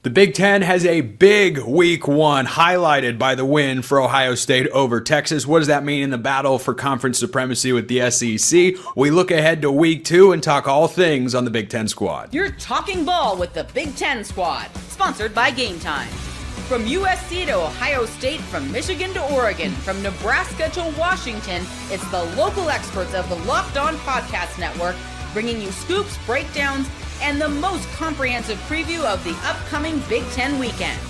The Big Ten has a big week one, highlighted by the win for Ohio State over Texas. What does that mean in the battle for conference supremacy with the SEC? We look ahead to week two and talk all things on the Big Ten Squad. You're talking ball with the Big Ten Squad, sponsored by Game Time. From USC to Ohio State, from Michigan to Oregon, from Nebraska to Washington, it's the local experts of the Locked On Podcast Network bringing you scoops, breakdowns, and the most comprehensive preview of the upcoming Big Ten weekend.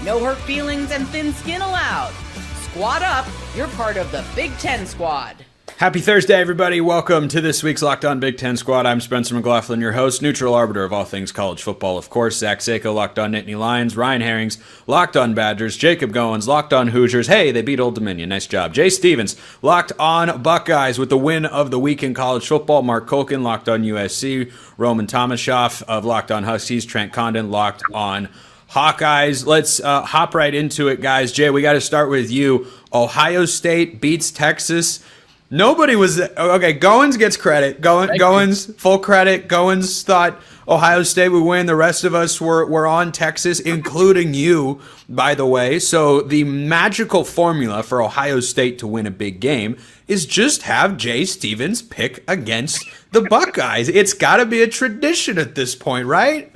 No hurt feelings and thin skin allowed. Squad up, you're part of the Big Ten Squad. Happy Thursday, everybody. Welcome to this week's Locked On Big Ten Squad. I'm Spencer McLaughlin, your host, neutral arbiter of all things college football, of course. Zach Sako, Locked On Nittany Lions. Ryan Herrings, Locked On Badgers. Jacob Goins, Locked On Hoosiers. Hey, they beat Old Dominion. Nice job. Jay Stevens, Locked On Buckeyes with the win of the week in college football. Mark Colkin, Locked On USC. Roman Tomashoff of Locked On Huskies. Trent Condon, Locked On Hawkeyes. Let's hop right into it, guys. Jay, we got to start with you. Ohio State beats Texas. Nobody was okay. Goins gets credit. Goins full credit. Goins thought Ohio State would win. The rest of us were on Texas, including you, by the way. So the magical formula for Ohio State to win a big game is just have Jay Stevens pick against the Buckeyes. It's got to be a tradition at this point, right?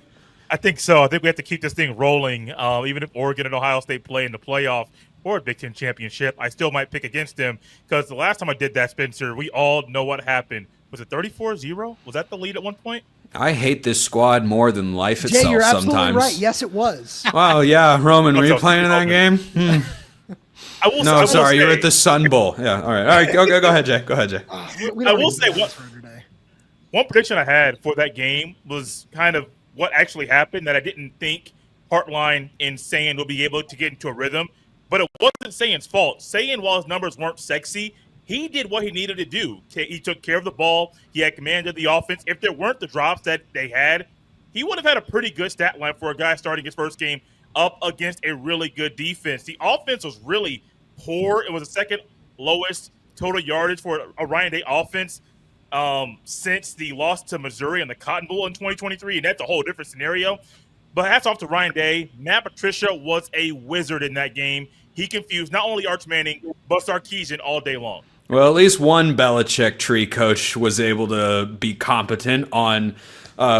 I think so. I think we have to keep this thing rolling. Even if Oregon and Ohio State play in the playoff or a Big Ten championship, I still might pick against them because the last time I did that, Spencer, we all know what happened. Was it 34-0? Was that the lead at one point? I hate this squad more than life itself. Jay, you're sometimes. absolutely right. Yes, it was. Wow, yeah, Roman, were you playing in that game? Sorry, you're at the Sun Bowl. Yeah, all right. Go ahead, Jay. Go ahead, Jay. I will say one prediction I had for that game was kind of what actually happened that I didn't think Hartline and Sayin would be able to get into a rhythm. But it wasn't Sayin's fault. Sayin, while his numbers weren't sexy, he did what he needed to do. He took care of the ball. He had command of the offense. If there weren't the drops that they had, he would have had a pretty good stat line for a guy starting his first game up against a really good defense. The offense was really poor. It was the second lowest total yardage for a Ryan Day offense since the loss to Missouri in the Cotton Bowl in 2023, and that's a whole different scenario. But hats off to Ryan Day. Matt Patricia was a wizard in that game. He confused not only Arch Manning, but Sarkisian all day long. Well, at least one Belichick tree coach was able to be competent on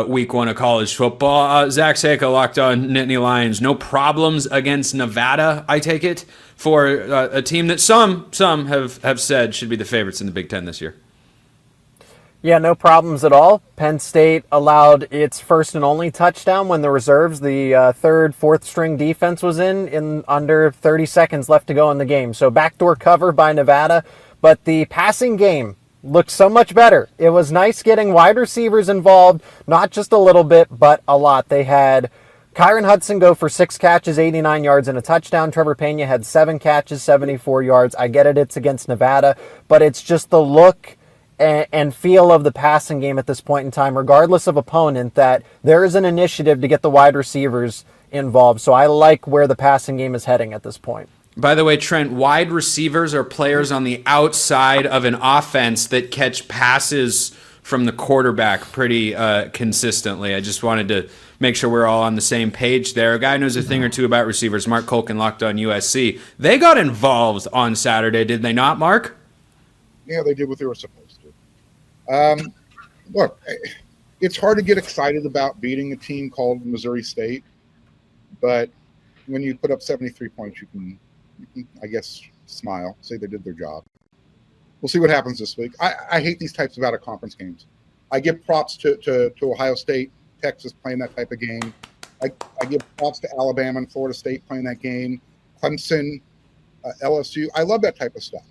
week one of college football. Zach Sako, Locked On Nittany Lions. No problems against Nevada, I take it, for a team that some have said should be the favorites in the Big Ten this year. Yeah, no problems at all. Penn State allowed its first and only touchdown when the reserves, the third, fourth string defense was in under 30 seconds left to go in the game. So backdoor cover by Nevada, but the passing game looked so much better. It was nice getting wide receivers involved, not just a little bit, but a lot. They had Kyron Hudson go for 6 catches, 89 yards, and a touchdown. Trevor Pena had 7 catches, 74 yards. I get it, it's against Nevada, but it's just the look and feel of the passing game at this point in time, regardless of opponent, that there is an initiative to get the wide receivers involved. So I like where the passing game is heading at this point. By the way, Trent, wide receivers are players on the outside of an offense that catch passes from the quarterback pretty consistently. I just wanted to make sure we're all on the same page there. A guy knows a thing or two about receivers. Mark Colkin, Locked On USC. They got involved on Saturday, did they not, Mark? Yeah, they did what they were supposed to. Look, it's hard to get excited about beating a team called Missouri State, but when you put up 73 points, you can, I guess, smile, say they did their job. We'll see what happens this week. I hate these types of out-of-conference games. I give props to Ohio State, Texas playing that type of game. I give props to Alabama and Florida State playing that game, Clemson, LSU. I love that type of stuff.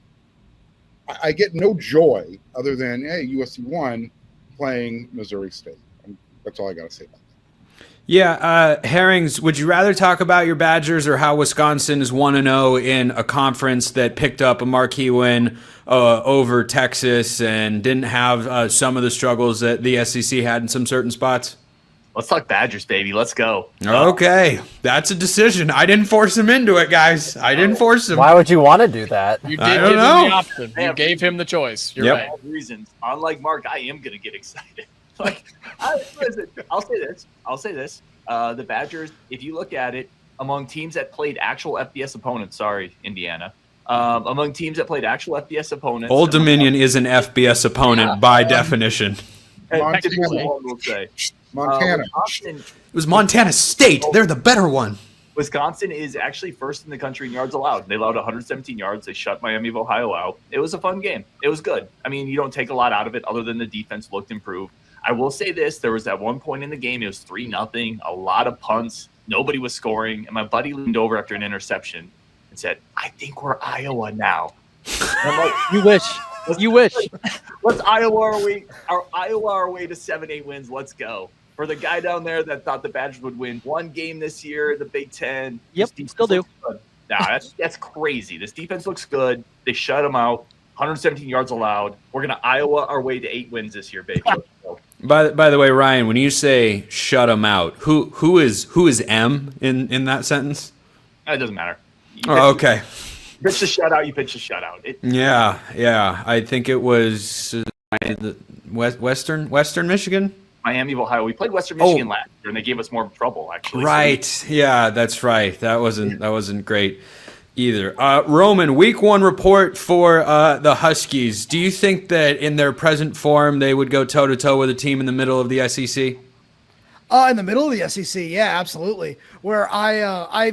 I get no joy other than, hey, USC won playing Missouri State. And that's all I got to say about that. Yeah, Herrings, would you rather talk about your Badgers or how Wisconsin is 1-0 in a conference that picked up a marquee win over Texas and didn't have some of the struggles that the SEC had in some certain spots? Let's talk Badgers, baby. Let's go. Okay. That's a decision. I didn't force him into it, guys. I didn't force him. Why would you want to do that? You did give him the option. You gave him the choice. You're right. For reasons. Unlike Mark, I am going to get excited. Listen, I'll say this. The Badgers, if you look at it, among teams that played actual FBS opponents, sorry, Indiana, among teams that played actual FBS opponents. Old Dominion is an FBS opponent by definition. Montana. It was Montana State. They're the better one. Wisconsin is actually first in the country in yards allowed. They allowed 117 yards. They shut Miami of Ohio out. It was a fun game. It was good. I mean, you don't take a lot out of it other than the defense looked improved. I will say this. There was at one point in the game, it was 3-0, a lot of punts. Nobody was scoring. And my buddy leaned over after an interception and said, I think we're Iowa now. And I'm like, you wish. You wish. Let's Iowa our way to 7-8 wins. Let's go. For the guy down there that thought the Badgers would win one game this year, the Big Ten. Yep, still do. Nah, that's crazy. This defense looks good. They shut them out. 117 yards allowed. We're going to Iowa our way to 8 wins this year, baby. By the way, Ryan, when you say shut them out, who is M in that sentence? It doesn't matter. Oh, okay. Pitch the shutout, you pitch the shutout. Yeah. I think it was Western Michigan. Miami of Ohio. We played Western Michigan last year, and they gave us more trouble, actually. Right. So yeah, that's right. That wasn't great either. Roman, week 1 report for the Huskies. Do you think that in their present form they would go toe-to-toe with a team in the middle of the SEC? In the middle of the SEC, yeah, absolutely. Where I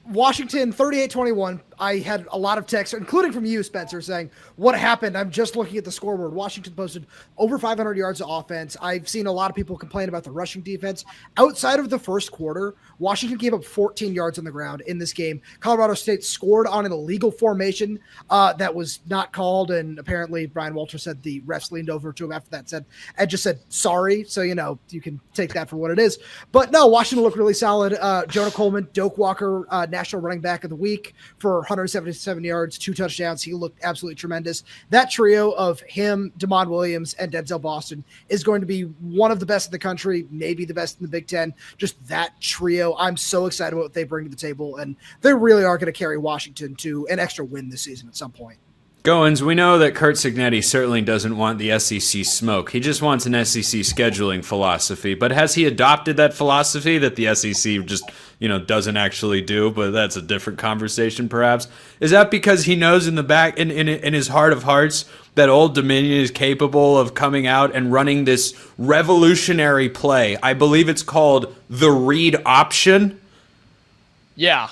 Washington 38-21. I had a lot of texts, including from you, Spencer, saying, what happened? I'm just looking at the scoreboard. Washington posted over 500 yards of offense. I've seen a lot of people complain about the rushing defense. Outside of the first quarter, Washington gave up 14 yards on the ground in this game. Colorado State scored on an illegal formation that was not called, and apparently Brian Walter said the refs leaned over to him after that and just said, sorry. So, you can take that for what it is. But no, Washington looked really solid. Jonah Coleman, Doak Walker, National Running Back of the Week for 177 yards, 2 touchdowns. He looked absolutely tremendous. That trio of him, Damon Williams, and Denzel Boston is going to be one of the best in the country, maybe the best in the Big Ten. Just that trio. I'm so excited about what they bring to the table, and they really are going to carry Washington to an extra win this season at some point. Goins, we know that Kurt Cignetti certainly doesn't want the SEC smoke. He just wants an SEC scheduling philosophy. But has he adopted that philosophy that the SEC just, doesn't actually do? But that's a different conversation, perhaps. Is that because he knows in the back, in his heart of hearts, that Old Dominion is capable of coming out and running this revolutionary play? I believe it's called the read option. Yeah.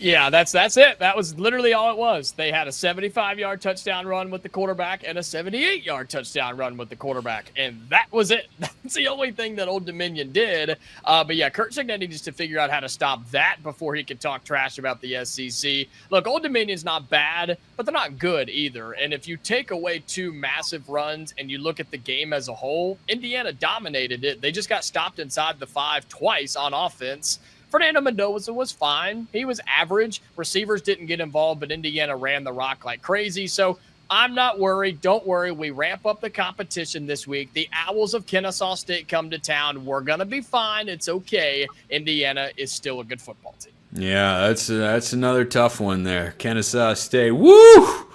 Yeah, that's it. That was literally all it was. They had a 75-yard touchdown run with the quarterback and a 78-yard touchdown run with the quarterback, and that was it. That's the only thing that Old Dominion did. But yeah, Kurt Cignetti needs to figure out how to stop that before he can talk trash about the SEC. Look, Old Dominion's not bad, but they're not good either. And if you take away 2 massive runs and you look at the game as a whole, Indiana dominated it. They just got stopped inside the 5 twice on offense. Fernando Mendoza was fine. He was average. Receivers didn't get involved, but Indiana ran the rock like crazy. So I'm not worried. Don't worry. We ramp up the competition this week. The Owls of Kennesaw State come to town. We're going to be fine. It's okay. Indiana is still a good football team. Yeah, that's another tough one there. Kennesaw State. Woo!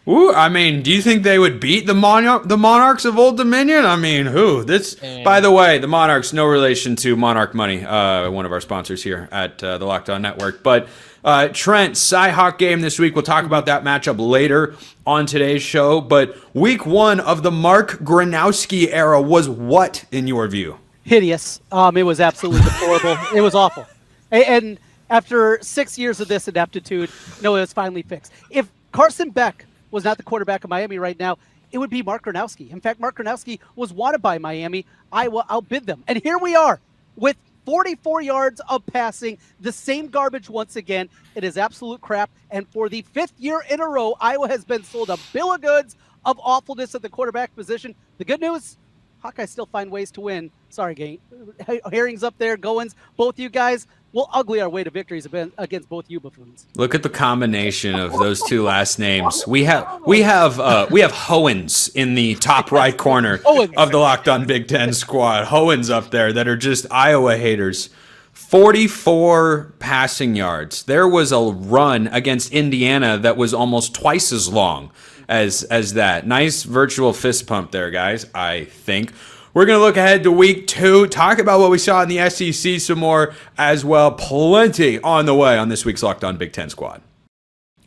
Woo! I mean, do you think they would beat the Monarchs of Old Dominion? I mean, who? By the way, the Monarchs, no relation to Monarch Money, one of our sponsors here at the Locked On Network. But Trent, Cy-Hawk game this week. We'll talk about that matchup later on today's show. But week 1 of the Mark Gronowski era was what, in your view? Hideous. It was absolutely deplorable. It was awful. And after 6 years of this ineptitude, no, it was finally fixed. If Carson Beck was not the quarterback of Miami right now, it would be Mark Gronowski. In fact, Mark Gronowski was wanted by Miami. Iowa outbid them. And here we are with 44 yards of passing, the same garbage once again. It is absolute crap. And for the 5th year in a row, Iowa has been sold a bill of goods of awfulness at the quarterback position. The good news, Hawkeyes still find ways to win. Sorry, gang. Herring's up there, Goins, both you guys. We'll ugly our way to victories against both you buffoons. Look at the combination of those 2 last names. We have Hoens in the top right corner of the Locked On Big Ten squad. Hoens up there that are just Iowa haters. 44 passing yards. There was a run against Indiana that was almost twice as long as that. Nice virtual fist pump there, guys, I think. We're going to look ahead to week 2, talk about what we saw in the SEC some more as well. Plenty on the way on this week's Locked On Big Ten Squad.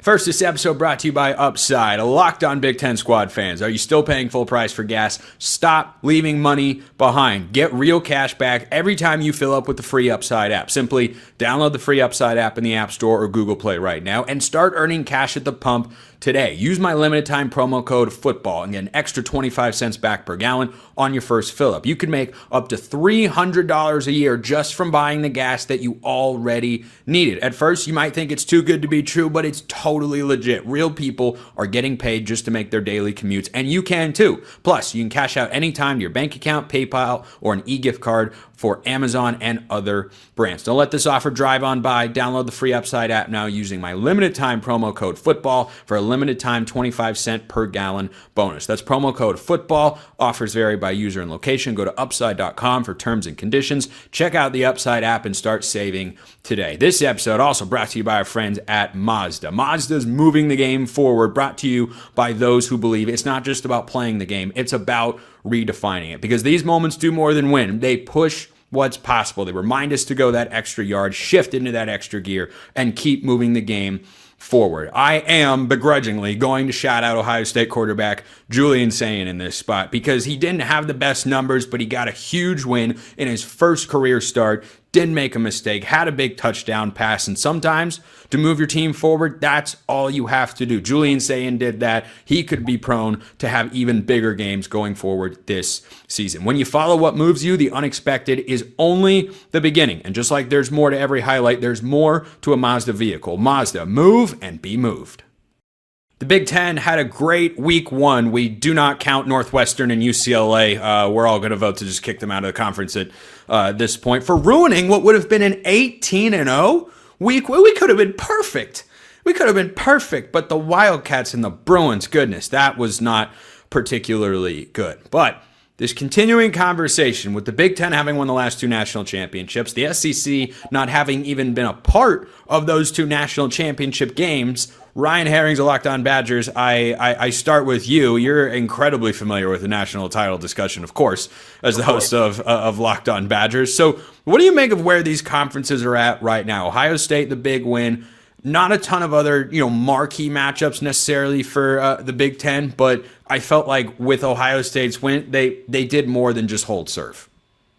First, this episode brought to you by Upside. Locked On Big Ten Squad fans, are you still paying full price for gas? Stop leaving money behind. Get real cash back every time you fill up with the free Upside app. Simply download the free Upside app in the App Store or Google Play right now and start earning cash at the pump today. Use my limited time promo code FOOTBALL and get an extra 25 cents back per gallon on your first fill up. You can make up to $300 a year just from buying the gas that you already needed. At first, you might think it's too good to be true, but it's totally legit. Real people are getting paid just to make their daily commutes, and you can too. Plus, you can cash out anytime to your bank account, PayPal, or an e-gift card for Amazon and other brands. Don't let this offer drive on by. Download the free Upside app now using my limited time promo code FOOTBALL for a limited time 25 cent per gallon bonus. That's promo code FOOTBALL. Offers vary by user and location. Go to upside.com for terms and conditions. Check out the Upside app and start saving today. This episode also brought to you by our friends at Mazda. Mazda's moving the game forward, brought to you by those who believe it's not just about playing the game, it's about redefining it. Because these moments do more than win. They push what's possible. They remind us to go that extra yard, shift into that extra gear, and keep moving the game forward. I am begrudgingly going to shout out Ohio State quarterback Julian Sayin in this spot because he didn't have the best numbers, but he got a huge win in his first career start, didn't make a mistake, had a big touchdown pass, and sometimes to move your team forward, that's all you have to do. Julian Sayin did that. He could be prone to have even bigger games going forward this season. When you follow what moves you, the unexpected is only the beginning. And just like there's more to every highlight, there's more to a Mazda vehicle. Mazda, move and be moved. The Big Ten had a great week 1. We do not count Northwestern and UCLA. We're all going to vote to just kick them out of the conference at this point for ruining what would have been an 18-0 week. We could have been perfect. We could have been perfect, but the Wildcats and the Bruins, goodness, that was not particularly good. But this continuing conversation with the Big Ten having won the last 2 national championships, the SEC not having even been a part of those 2 national championship games. Ryan Herrings of Locked On Badgers, I start with you. You're incredibly familiar with the national title discussion, of course, as the host of Locked On Badgers. So what do you make of where these conferences are at right now? Ohio State, the big win. Not a ton of other, marquee matchups necessarily for the Big Ten, but I felt like with Ohio State's win, they did more than just hold serve.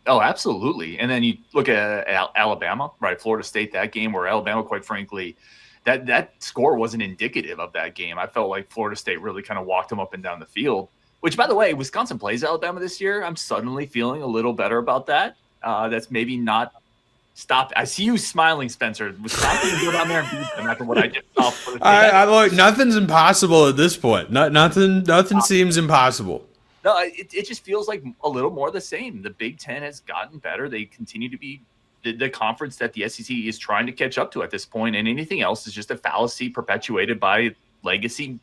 Oh, absolutely. And then you look at Alabama, right? Florida State, that game where Alabama, quite frankly, that score wasn't indicative of that game. I felt like Florida State really kind of walked them up and down the field, which, by the way, Wisconsin plays Alabama this year. I'm suddenly feeling a little better about that. That's maybe not stopped. I see you smiling, Spencer. Wisconsin can go down there and beat them after what I just saw. I look, nothing's impossible at this point. Nothing seems impossible. No, it just feels like a little more of the same. The Big Ten has gotten better. They continue to be the conference that the SEC is trying to catch up to at this point, and anything else is just a fallacy perpetuated by legacy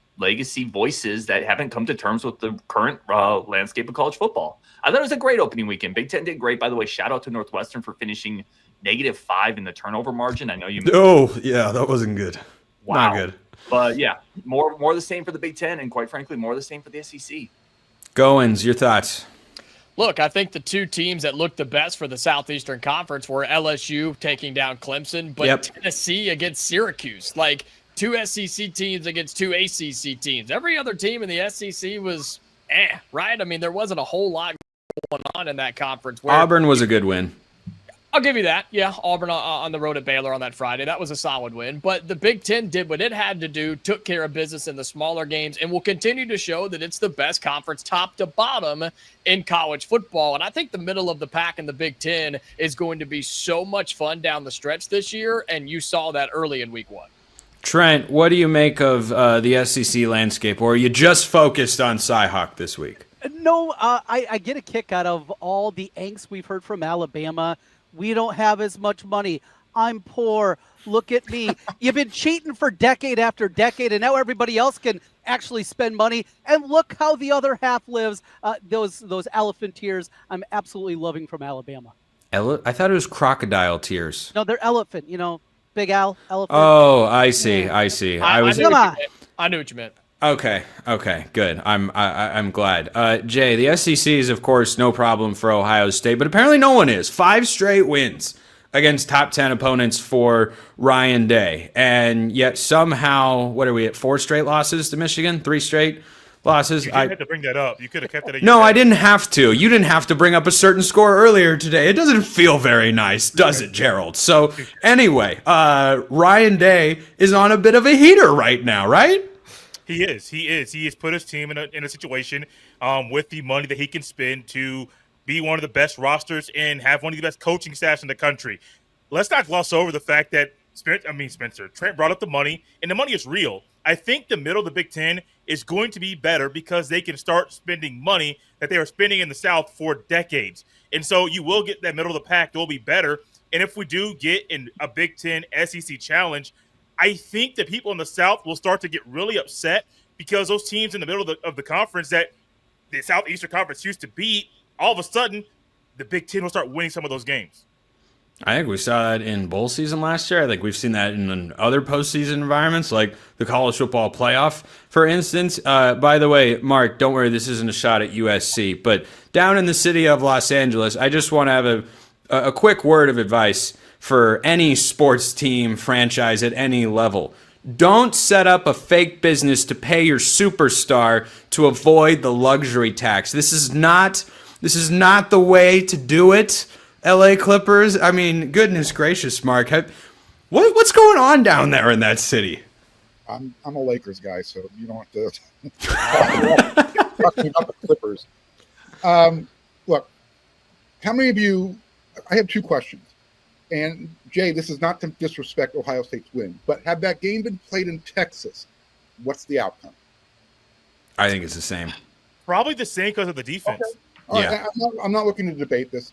voices that haven't come to terms with the current landscape of college football. I thought it was a great opening weekend. Big Ten did great, by the way. Shout out to Northwestern for finishing -5 in the turnover margin. I know you. Oh yeah, that wasn't good. Wow. Not good. But yeah, more the same for the Big Ten, and quite frankly, more the same for the SEC. Goins, your thoughts? Look, I think the 2 teams that looked the best for the Southeastern Conference were LSU taking down Clemson, but Tennessee against Syracuse. Like 2 SEC teams against 2 ACC teams. Every other team in the SEC was right? I mean, there wasn't a whole lot going on in that conference. Auburn was a good win. I'll give you that. Yeah, Auburn on the road at Baylor on that Friday. That was a solid win. But the Big Ten did what it had to do, took care of business in the smaller games, and will continue to show that it's the best conference top to bottom in college football. And I think the middle of the pack in the Big Ten is going to be so much fun down the stretch this year, and you saw that early in week 1. Trent, what do you make of the SEC landscape, or are you just focused on Cyhawk this week? No, I get a kick out of all the angst we've heard from Alabama. We don't have as much money. I'm poor. Look at me. You've been cheating for decade after decade, and now everybody else can actually spend money. And look how the other half lives. Those elephant tears I'm absolutely loving from Alabama. I thought it was crocodile tears. No, they're elephant. Big Al, elephant. Oh, I see. I knew what you meant. Okay, good. I'm glad. Jay, the SEC is of course no problem for Ohio State, but apparently no one is. 5 straight wins against top 10 opponents for Ryan Day, and yet somehow, what are we at? 4 straight losses to Michigan, 3 straight losses. You didn't have to bring that up. You could have kept it. No, I didn't have to. You didn't have to bring up a certain score earlier today. It doesn't feel very nice, does it, Gerald? So anyway, Ryan Day is on a bit of a heater right now, right? He is. He has put his team in a situation with the money that he can spend to be one of the best rosters and have one of the best coaching staffs in the country. Let's not gloss over the fact that Spencer Trent brought up the money, and the money is real. I think the middle of the Big Ten is going to be better because they can start spending money that they were spending in the South for decades. And so you will get that middle of the pack that will be better. And if we do get in a Big Ten SEC challenge, I think that people in the South will start to get really upset because those teams in the middle of the conference that the Southeastern Conference used to beat, all of a sudden, the Big Ten will start winning some of those games. I think we saw that in bowl season last year. I think we've seen that in other postseason environments, like the college football playoff, for instance. By the way, Mark, don't worry, this isn't a shot at USC, but down in the city of Los Angeles, I just want to have a quick word of advice for any sports team franchise at any level. Don't set up a fake business to pay your superstar to avoid the luxury tax. This is not the way to do it. LA Clippers. I mean, goodness gracious, Mark. What's going on down there in that city? I'm a Lakers guy, so you don't have to talk to me about the Clippers. Look, how many of you? I have 2 questions. And Jay, this is not to disrespect Ohio State's win, but had that game been played in Texas, what's the outcome? I think it's the same. Probably the same because of the defense. Okay. Yeah. I'm not looking to debate this.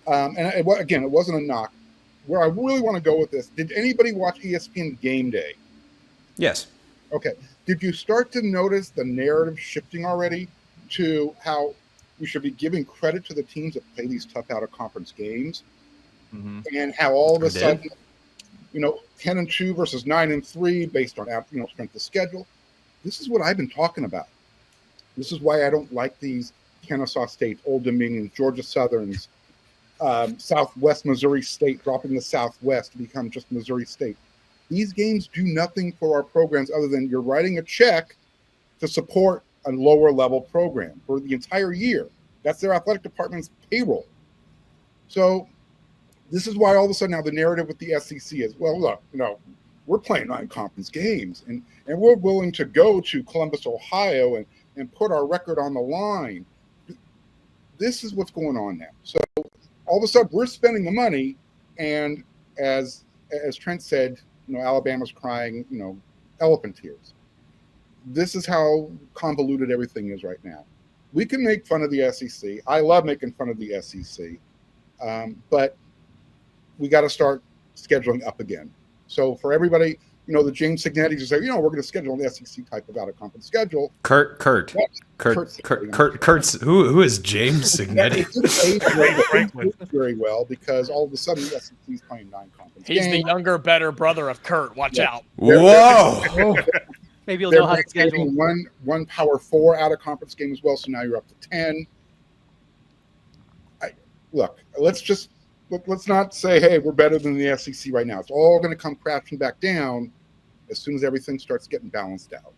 It wasn't a knock. Where I really want to go with this, did anybody watch ESPN Game Day? Yes. Okay. Did you start to notice the narrative shifting already to how we should be giving credit to the teams that play these tough out-of-conference games? Mm-hmm. And how all of a sudden, 10-2 versus 9-3 based on strength of schedule. This is what I've been talking about. This is why I don't like these Kennesaw States, Old Dominions, Georgia Southerns, Southwest Missouri State dropping the Southwest to become just Missouri State. These games do nothing for our programs other than you're writing a check to support a lower level program for the entire year. That's their athletic department's payroll. So this is why all of a sudden now the narrative with the SEC is, well, look, we're playing non-conference games and we're willing to go to Columbus, Ohio and put our record on the line. This is what's going on now. So all of a sudden we're spending the money, and as Trent said, Alabama's crying, elephant tears. This is how convoluted everything is right now. We can make fun of the SEC. I love making fun of the SEC, but we got to start scheduling up again. So for everybody, the James Signettis who say, we're going to schedule an SEC type of out-of-conference schedule. Kurt's who is James Signetti? Very well, because all of a sudden the SEC is playing non-conference. He's the younger, better brother of Kurt. Watch out! Whoa! Maybe you'll know how to schedule one Power 4 out-of-conference game as well. So now you're up to 10. Let's not say, hey, we're better than the SEC right now. It's all going to come crashing back down as soon as everything starts getting balanced out.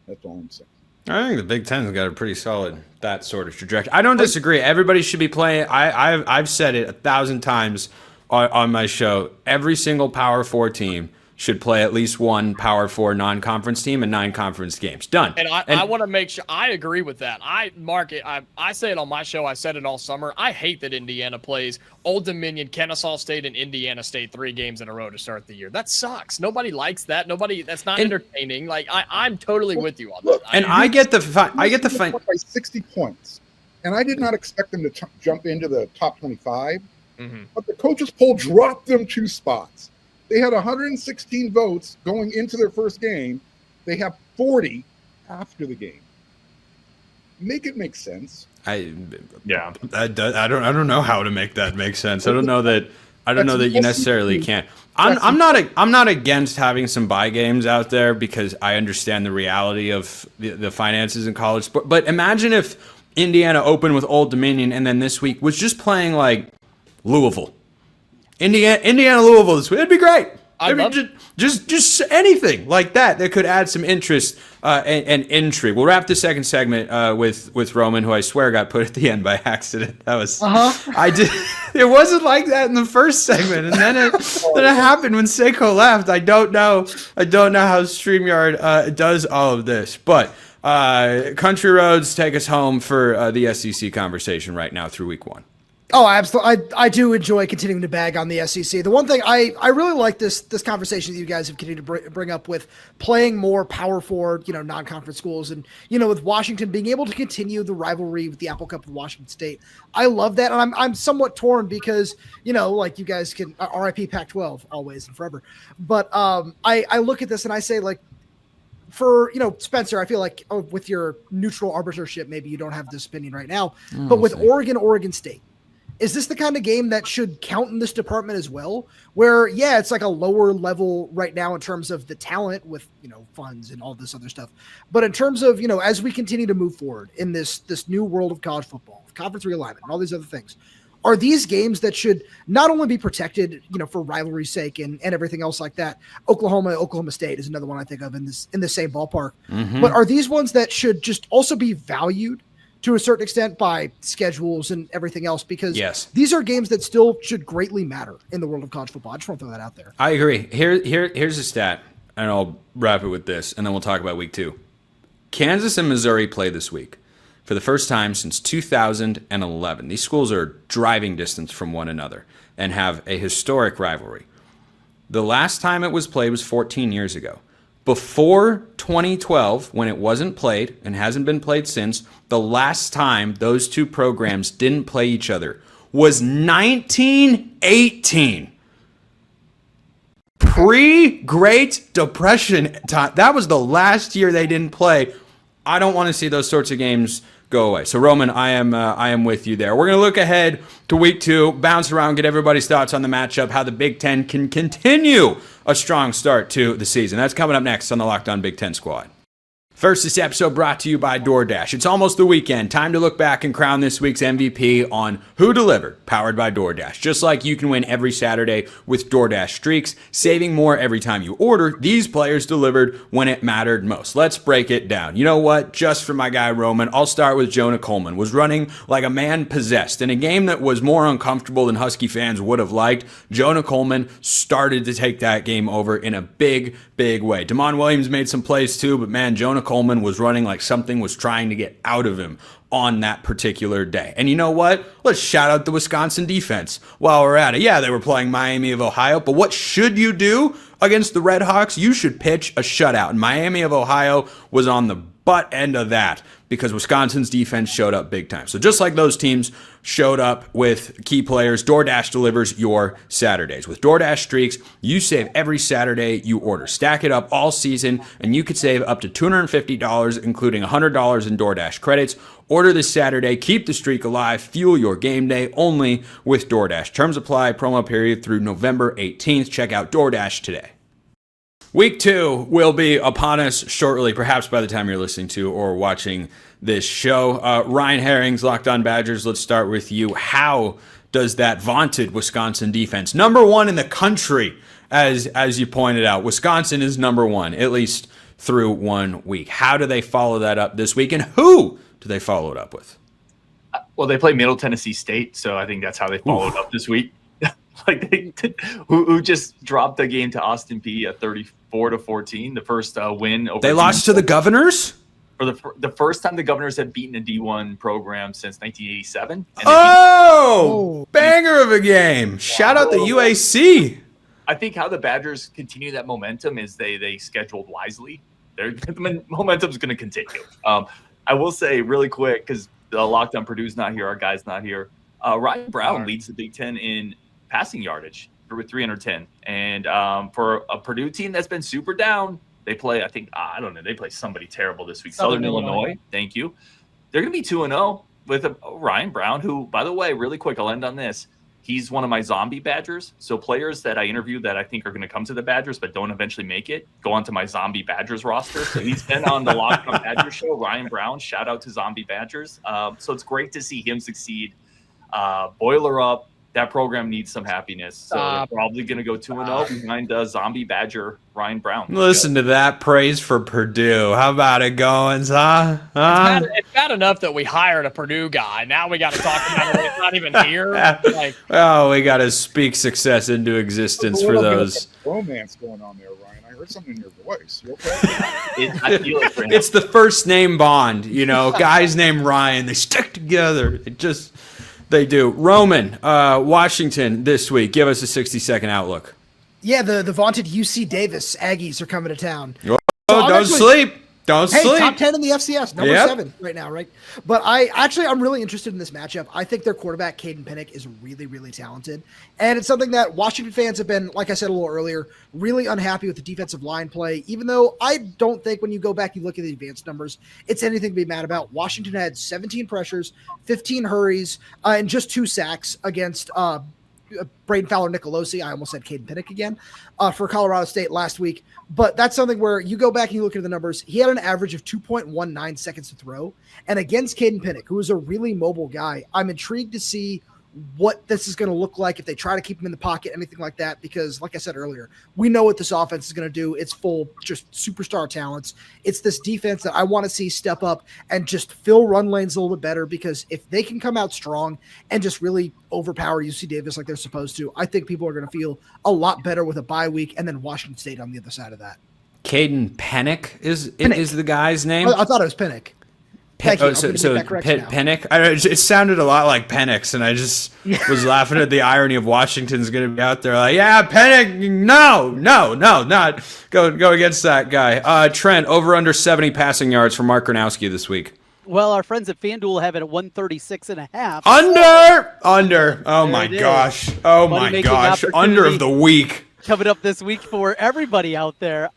That's all I'm saying. I think the Big Ten's got a pretty solid that sort of trajectory. I don't disagree. Everybody should be playing. I've said it 1,000 times on my show. Every single Power 4 team should play at least one Power 4 non-conference team and 9 conference games. Done. And I want to make sure I agree with that. I say it on my show. I said it all summer. I hate that Indiana plays Old Dominion, Kennesaw State, and Indiana State 3 games in a row to start the year. That sucks. Nobody likes that. That's not entertaining. Like I'm totally with you on that. And I get the fight by 60 points, and I did not expect them to jump into the top 25. Mm-hmm. But the coaches poll dropped them 2 spots. They had 116 votes going into their first game. They have 40 after the game. Make it make sense. I don't know how to make that make sense. I don't know that I don't know that you necessarily can. I'm not against having some bye games out there because I understand the reality of the finances in college sport. But imagine if Indiana opened with Old Dominion and then this week was just playing like Louisville. Indiana Louisville this week. It'd be great. Just anything like that could add some interest and intrigue. We'll wrap the second segment with Roman, who I swear got put at the end by accident. That was I did. It wasn't like that in the first segment, and then it happened when Seiko left. I don't know how StreamYard does all of this, but Country Roads, take us home for the SEC conversation right now through week 1. Oh, absolutely. I do enjoy continuing to bag on the SEC. The one thing I really like this conversation that you guys have continued to bring up with playing more Power 4, non-conference schools, and with Washington being able to continue the rivalry with the Apple Cup with Washington State. I love that, and I'm somewhat torn because like you guys can RIP Pac-12 always and forever. But I look at this and I say like. For, Spencer, I feel like with your neutral arbitrarship, maybe you don't have this opinion right now, but with Oregon State, is this the kind of game that should count in this department as well? Where, yeah, it's like a lower level right now in terms of the talent with, funds and all this other stuff. But in terms of, as we continue to move forward in this new world of college football, conference realignment and all these other things, are these games that should not only be protected, for rivalry's sake and everything else like that? Oklahoma State is another one I think of in the same ballpark. Mm-hmm. But are these ones that should just also be valued to a certain extent by schedules and everything else? Because these are games that still should greatly matter in the world of college football. I just want to throw that out there. I agree. Here's a stat, and I'll wrap it with this, and then we'll talk about week 2. Kansas and Missouri play this week for the first time since 2011. These schools are driving distance from one another and have a historic rivalry. The last time it was played was 14 years ago. Before 2012, when it wasn't played and hasn't been played since, the last time those two programs didn't play each other was 1918. Pre-Great Depression time. That was the last year they didn't play. I don't want to see those sorts of games go away. So, Roman, I am with you there. We're going to look ahead to week 2, bounce around, get everybody's thoughts on the matchup, how the Big Ten can continue a strong start to the season. That's coming up next on the Locked On Big Ten Squad. First, this episode brought to you by DoorDash. It's almost the weekend. Time to look back and crown this week's MVP on Who Delivered, powered by DoorDash. Just like you can win every Saturday with DoorDash Streaks, saving more every time you order, these players delivered when it mattered most. Let's break it down. You know what? Just for my guy Roman, I'll start with Jonah Coleman. Was running like a man possessed. In a game that was more uncomfortable than Husky fans would have liked, Jonah Coleman started to take that game over in a big way. Damon Williams made some plays too, but man, Jonah Coleman was running like something was trying to get out of him on that particular day. And you know what? Let's shout out the Wisconsin defense while we're at it. Yeah, they were playing Miami of Ohio, but what should you do against the Redhawks? You should pitch a shutout. And Miami of Ohio was on the butt end of that because Wisconsin's defense showed up big time. So just like those teams showed up with key players, DoorDash delivers your Saturdays. With DoorDash Streaks, you save every Saturday you order. Stack it up all season, and you could save up to $250, including $100 in DoorDash credits. Order this Saturday, keep the streak alive, fuel your game day only with DoorDash. Terms apply, promo period through November 18th. Check out DoorDash today. Week 2 will be upon us shortly, perhaps by the time you're listening to or watching this show. Ryan Herrings, Locked On Badgers, let's start with you. How does that vaunted Wisconsin defense, number 1 in the country, as you pointed out, Wisconsin is number 1, at least through 1 week. How do they follow that up this week, and who do they follow it up with? Well, they play Middle Tennessee State, so I think that's how they followed up this week. Who just dropped the game to Austin Peay at 34-14, the first win over. They lost to the Governors for the first time the Governors had beaten a D1 program since 1987. Banger of a game! Shout out the UAC. I think how the Badgers continue that momentum is they scheduled wisely. The momentum's going to continue. I will say really quick because the Locked On Purdue's not here, our guy's not here. Ryan Brown leads the Big Ten in passing yardage with 310. And for a Purdue team that's been super down, they play, they play somebody terrible this week. Southern Illinois. Thank you. They're going to be 2-0 with Ryan Brown, who, by the way, really quick, I'll end on this. He's one of my zombie Badgers. So players that I interview that I think are going to come to the Badgers but don't eventually make it go onto my zombie Badgers roster. So he's been on the Locked On Badgers show. Ryan Brown, shout out to zombie Badgers. So it's great to see him succeed. Boiler up. That program needs some happiness. So they're probably going to go 2-0 behind zombie Badger Ryan Brown. Listen to that praise for Purdue. How about it, Goins, huh? It's bad enough that we hired a Purdue guy. Now we got to talk about it. It's not even here. Like, oh, we got to speak success into existence for those. Romance going on there, Ryan. I heard something in your voice. You okay? I feel it for him. It's the first name bond. Guys named Ryan. They stick together. They do. Roman, Washington this week. Give us a 60-second outlook. Yeah, the vaunted UC Davis Aggies are coming to town. Oh, don't sleep. Don't sleep. Top 10 in the FCS, number 7 right now, right? But I'm really interested in this matchup. I think their quarterback, Caden Pinnock, is really, really talented. And it's something that Washington fans have been, like I said a little earlier, really unhappy with the defensive line play, even though I don't think when you go back and look at the advanced numbers, it's anything to be mad about. Washington had 17 pressures, 15 hurries, and just 2 sacks against Braden Fowler-Nicolosi. I almost said Caden Pinnock again for Colorado State last week. But that's something where you go back and you look at the numbers. He had an average of 2.19 seconds to throw. And against Caden Pinnock, who is a really mobile guy, I'm intrigued to see what this is going to look like if they try to keep him in the pocket, anything like that. Because like I said earlier, we know what this offense is going to do. It's full just superstar talents. It's this defense that I want to see step up and just fill run lanes a little bit better, because if they can come out strong and just really overpower UC Davis like they're supposed to, I think people are going to feel a lot better with a bye week and then Washington State on the other side of that. Caden Pinnock is the guy's name? I thought it was Pinnock. Pennick. It sounded a lot like Penix, and I just was laughing at the irony of Washington's going to be out there like, yeah, Penix, no, not go against that guy. Trent, over under 70 passing yards for Mark Gronowski this week. Well, our friends at FanDuel have it at 136.5. Under. Oh my gosh. Under of the week. Coming up this week for everybody out there.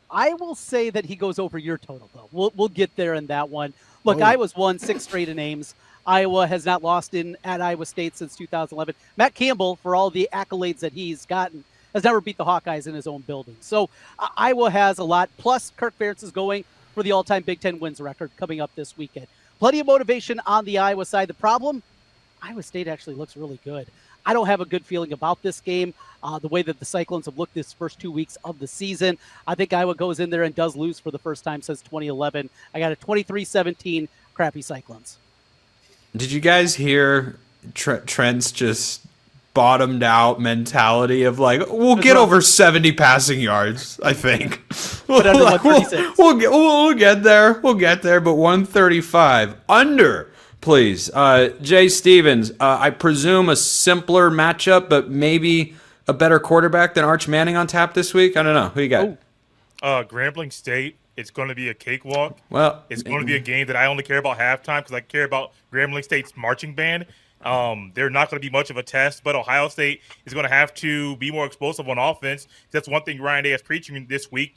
I will say that he goes over your total, though. We'll get there in that one. Look, Iowa's won 6 straight in Ames. Iowa has not lost at Iowa State since 2011. Matt Campbell, for all the accolades that he's gotten, has never beat the Hawkeyes in his own building. So Iowa has a lot. Plus, Kirk Ferentz is going for the all-time Big Ten wins record coming up this weekend. Plenty of motivation on the Iowa side. The problem, Iowa State actually looks really good. I don't have a good feeling about this game, the way that the Cyclones have looked this first 2 weeks of the season. I think Iowa goes in there and does lose for the first time since 2011. I got a 23-17 crappy Cyclones. Did you guys hear Trent's just bottomed out mentality of like, we'll get over 70 passing yards, I think. But under 136. We'll get there. But 135 under. Please. Jay Stevens, I presume a simpler matchup, but maybe a better quarterback than Arch Manning on tap this week? I don't know. Who you got? Grambling State, it's going to be a cakewalk. Well, it's going to be a game that I only care about halftime because I care about Grambling State's marching band. They're not going to be much of a test, but Ohio State is going to have to be more explosive on offense. That's one thing Ryan Day is preaching this week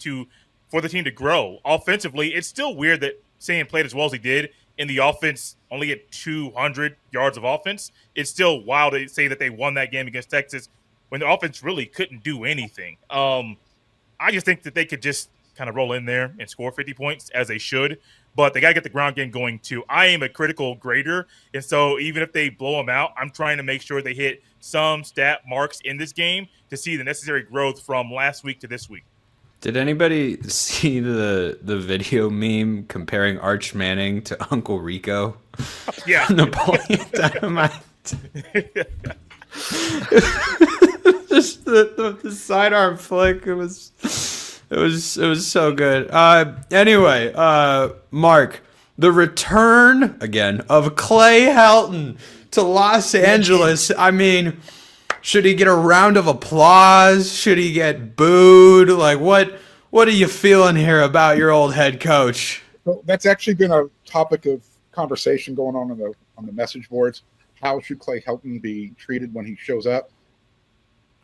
for the team to grow. Offensively, it's still weird that Sam played as well as he did, and the offense only get 200 yards of offense. It's still wild to say that they won that game against Texas when the offense really couldn't do anything. I just think that they could just kind of roll in there and score 50 points as they should, but they got to get the ground game going too. I am a critical grader, and so even if they blow them out, I'm trying to make sure they hit some stat marks in this game to see the necessary growth from last week to this week. Did anybody see the video meme comparing Arch Manning to Uncle Rico? Yeah. Napoleon Dynamite. Just the sidearm flick. It was so good. Anyway, Mark, the return again of Clay Helton to Los Angeles. I mean, should he get a round of applause? Should he get booed? Like, what are you feeling here about your old head coach? Well, that's actually been a topic of conversation going on the message boards. How should Clay Helton be treated when he shows up?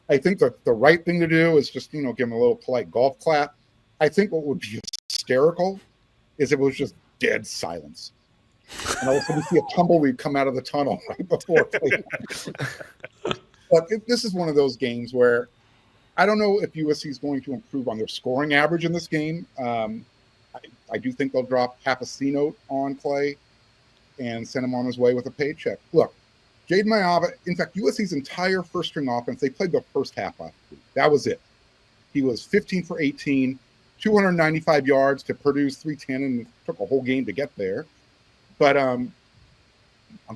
I think the right thing to do is just, give him a little polite golf clap. I think what would be hysterical is if it was just dead silence. and all of a sudden you see a tumbleweed come out of the tunnel right before play. But this is one of those games where I don't know if USC is going to improve on their scoring average in this game. I do think they'll drop half a C note on Clay and send him on his way with a paycheck. Look, Jaden Mayava, in fact, USC's entire first-string offense, they played the first half last week. That was it. He was 15 for 18, 295 yards to Purdue's 310, and it took a whole game to get there. But I'm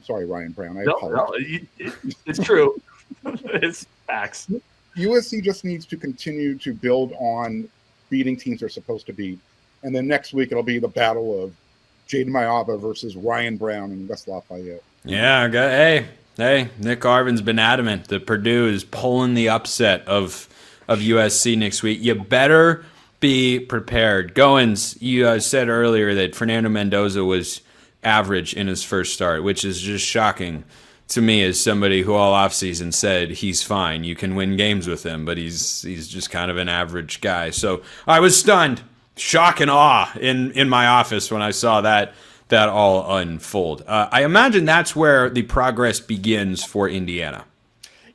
sorry, Ryan Brown. No, it's true. It's facts. USC just needs to continue to build on beating teams they're supposed to beat. And then next week it'll be the battle of Jaden Mayava versus Ryan Brown in West Lafayette. Yeah, hey, Nick Garvin's been adamant that Purdue is pulling the upset of USC next week. You better be prepared. Goins, you said earlier that Fernando Mendoza was average in his first start, which is just shocking to me as somebody who all offseason said he's fine. You can win games with him, but he's just kind of an average guy. So I was stunned, shock and awe in my office when I saw that all unfold. I imagine that's where the progress begins for Indiana.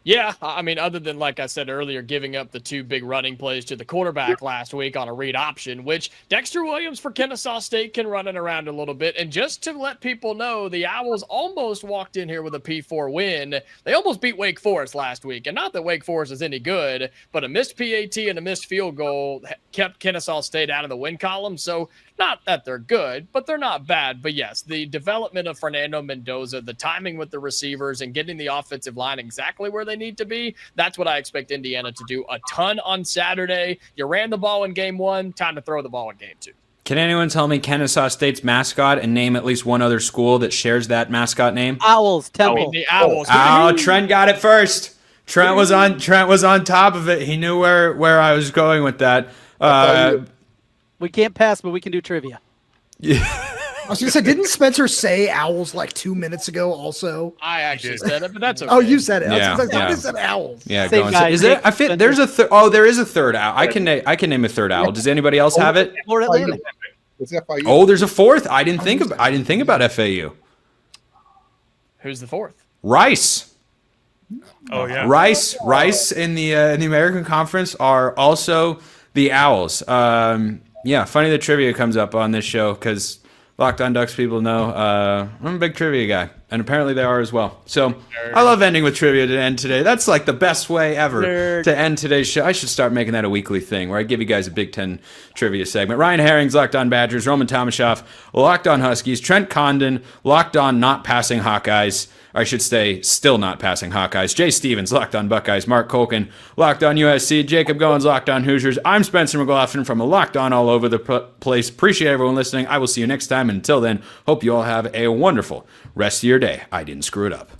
Yeah, I mean, other than, like I said earlier, giving up the 2 big running plays to the quarterback last week on a read option, which Dexter Williams for Kennesaw State can run it around a little bit. And just to let people know, the Owls almost walked in here with a P4 win. They almost beat Wake Forest last week. And not that Wake Forest is any good, but a missed PAT and a missed field goal kept Kennesaw State out of the win column. So not that they're good, but they're not bad. But yes, the development of Fernando Mendoza, the timing with the receivers, and getting the offensive line exactly where they need to be, that's what I expect Indiana to do a ton on Saturday. You ran the ball in game 1, time to throw the ball in game 2. Can anyone tell me Kennesaw State's mascot and name at least one other school that shares that mascot name? Owls, Temple. The Owls. Oh, Trent got it first. Trent was on top of it. He knew where I was going with that. We can't pass, but we can do trivia. Yeah. I was going to say, didn't Spencer say Owls like 2 minutes ago also? I actually said it, but that's okay. Oh, you said it. Yeah, I said Owls. Yeah, Same guy. is there? There's a there is a third owl. I can name a third owl. Does anybody else have it? Florida Atlantic. It's FIU. Oh, there's a fourth. I didn't think about FAU. Who's the fourth? Rice. Oh yeah. Rice in the American Conference are also the Owls. Yeah, funny that trivia comes up on this show because Locked On Ducks people know I'm a big trivia guy, and apparently they are as well. So I love ending with trivia to end today. That's like the best way ever to end today's show. I should start making that a weekly thing where I give you guys a Big Ten trivia segment. Ryan Herring's Locked On Badgers, Roman Tomashoff, Locked On Huskies, Trent Condon, Locked On Not Passing Hawkeyes. Or I should say, still not passing Hawkeyes. Jay Stevens, Locked On Buckeyes. Mark Colkin, Locked On USC. Jacob Goins, Locked On Hoosiers. I'm Spencer McLaughlin from Locked On All Over the Place. Appreciate everyone listening. I will see you next time. And until then, hope you all have a wonderful rest of your day. I didn't screw it up.